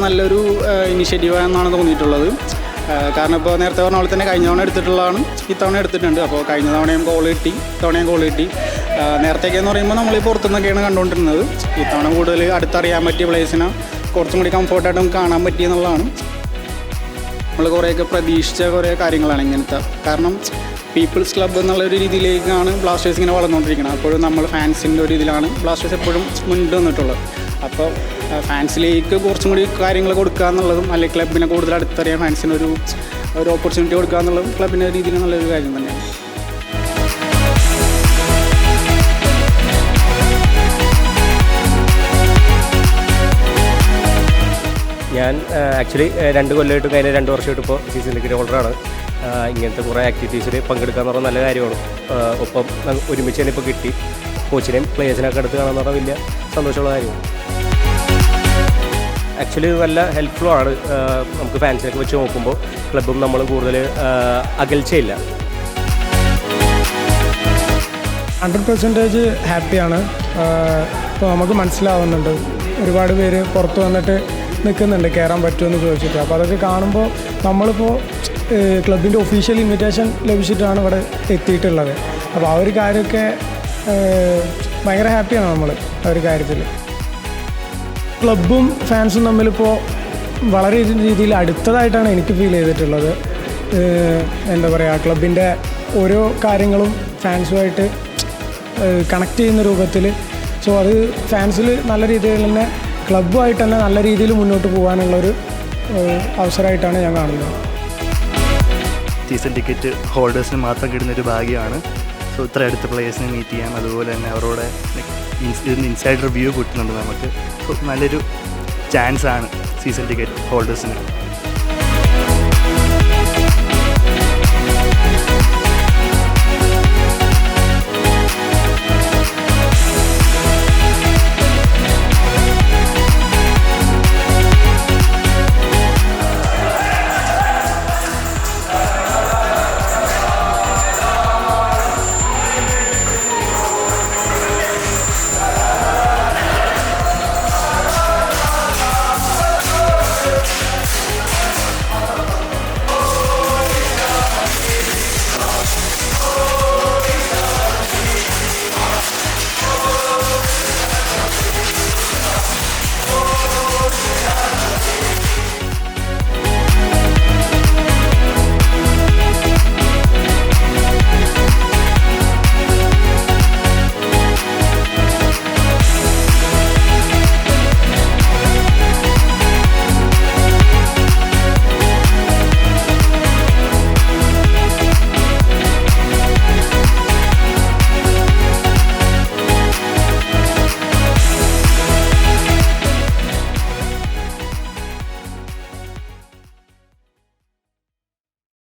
നല്ലൊരു ഇനിഷ്യേറ്റീവാണെന്നാണ് തോന്നിയിട്ടുള്ളത്. കാരണം ഇപ്പോൾ നേരത്തെ പറഞ്ഞ പോലെ തന്നെ കഴിഞ്ഞ തവണ എടുത്തിട്ടുള്ളതാണ് ഇത്തവണ എടുത്തിട്ടുണ്ട്. അപ്പോൾ കഴിഞ്ഞ തവണയും ഗോൾ കിട്ടി, ഇത്തവണയും ഗോൾ കിട്ടി. നേരത്തേക്കെന്ന് പറയുമ്പോൾ നമ്മൾ ഈ പുറത്തുനിന്നൊക്കെയാണ് കണ്ടുകൊണ്ടിരുന്നത്. ഇത്തവണ കൂടുതൽ അടുത്തറിയാൻ പറ്റിയ പ്ലേസിനെ കുറച്ചും കൂടി കംഫർട്ടായിട്ട് നമുക്ക് കാണാൻ പറ്റിയെന്നുള്ളതാണ്. നമ്മൾ കുറേയൊക്കെ പ്രതീക്ഷിച്ച കുറേ കാര്യങ്ങളാണ് ഇങ്ങനത്തെ. കാരണം പീപ്പിൾസ് ക്ലബ്ബ് എന്നുള്ളൊരു രീതിയിലേക്കാണ് ബ്ലാസ്റ്റേഴ്സ് ഇങ്ങനെ വളർന്നുകൊണ്ടിരിക്കുന്നത്. അപ്പോഴും നമ്മൾ ഫാൻസിൻ്റെ ഒരു ഇതിലാണ് ബ്ലാസ്റ്റേഴ്സ് എപ്പോഴും മുന്നിട്ട് വന്നിട്ടുള്ളത്. അപ്പോൾ ഫാൻസിലേക്ക് കുറച്ചും കൂടി കാര്യങ്ങൾ കൊടുക്കുക എന്നുള്ളതും, അല്ലെങ്കിൽ ക്ലബിനെ കൂടുതൽ അടുത്തറിയാൻ ഫാൻസിന് ഒരു ഓപ്പർച്യൂണിറ്റി കൊടുക്കുക എന്നുള്ളതും ക്ലബിൻ്റെ രീതിയിൽ നല്ലൊരു കാര്യം തന്നെയാണ്. ഞാൻ ആക്ച്വലി 2 കൊല്ലമായിട്ടും കഴിഞ്ഞ 2 വർഷമായിട്ട് ഇപ്പോൾ സീസൺ ടിക്കറ്റ് ഹോൾഡറാണ്. ഇങ്ങനത്തെ കുറേ ആക്ടിവിറ്റീസിൽ പങ്കെടുക്കുക എന്ന് പറഞ്ഞാൽ നല്ല കാര്യമാണ്. ഒപ്പം ഒരുമിച്ച് തന്നെ ഇപ്പോൾ കിട്ടി. കോച്ചിനെയും പ്ലേയേഴ്സിനൊക്കെ അടുത്ത് കാണാമെന്ന് പറഞ്ഞാൽ വലിയ സന്തോഷമുള്ള കാര്യമാണ്. ആക്ച്വലി നല്ല ഹെൽപ്ഫുൾ ആണ്. നമുക്ക് ഫാൻസിനൊക്കെ വെച്ച് നോക്കുമ്പോൾ ക്ലബ്ബും നമ്മൾ കൂടുതൽ അകൽച്ചയില്ല. 100% ഹാപ്പിയാണ്. ഇപ്പോൾ നമുക്ക് മനസ്സിലാവുന്നുണ്ട് ഒരുപാട് പേര് പുറത്ത് വന്നിട്ട് നിൽക്കുന്നുണ്ട് കയറാൻ പറ്റുമെന്ന് ചോദിച്ചിട്ട്. അപ്പോൾ അതൊക്കെ കാണുമ്പോൾ നമ്മളിപ്പോൾ ക്ലബിൻ്റെ ഒഫീഷ്യൽ ഇൻവിറ്റേഷൻ ലഭിച്ചിട്ടാണ് ഇവിടെ എത്തിയിട്ടുള്ളത്. അപ്പോൾ ആ ഒരു കാര്യമൊക്കെ ഭയങ്കര ഹാപ്പിയാണ് നമ്മൾ ആ ഒരു കാര്യത്തിൽ. ക്ലബ്ബും ഫാൻസും തമ്മിലിപ്പോൾ വളരെ രീതിയിൽ അടുത്തതായിട്ടാണ് എനിക്ക് ഫീൽ ചെയ്തിട്ടുള്ളത്. എന്താ പറയുക, ക്ലബിൻ്റെ ഓരോ കാര്യങ്ങളും ഫാൻസുമായിട്ട് കണക്ട് ചെയ്യുന്ന രൂപത്തിൽ. സോ അത് ഫാൻസിൽ നല്ല രീതിയിൽ തന്നെ ക്ലബ്ബുമായിട്ട് തന്നെ നല്ല രീതിയിൽ മുന്നോട്ട് പോകാനുള്ളൊരു അവസരമായിട്ടാണ് ഞാൻ കാണുന്നത്. സീസൺ ടിക്കറ്റ് ഹോൾഡേഴ്സിന് മാത്രം കിട്ടുന്നൊരു ഭാഗ്യമാണ്. സോ ഇത്ര അടുത്ത പ്ലേയേഴ്സിനെ മീറ്റ് ചെയ്യാം, അതുപോലെ തന്നെ അവരോട് ഇൻസൈഡ് റിവ്യൂ കിട്ടുന്നുണ്ട് നമുക്ക്. സോ നല്ലൊരു ചാൻസാണ് സീസൺ ടിക്കറ്റ് ഹോൾഡേഴ്സിന്.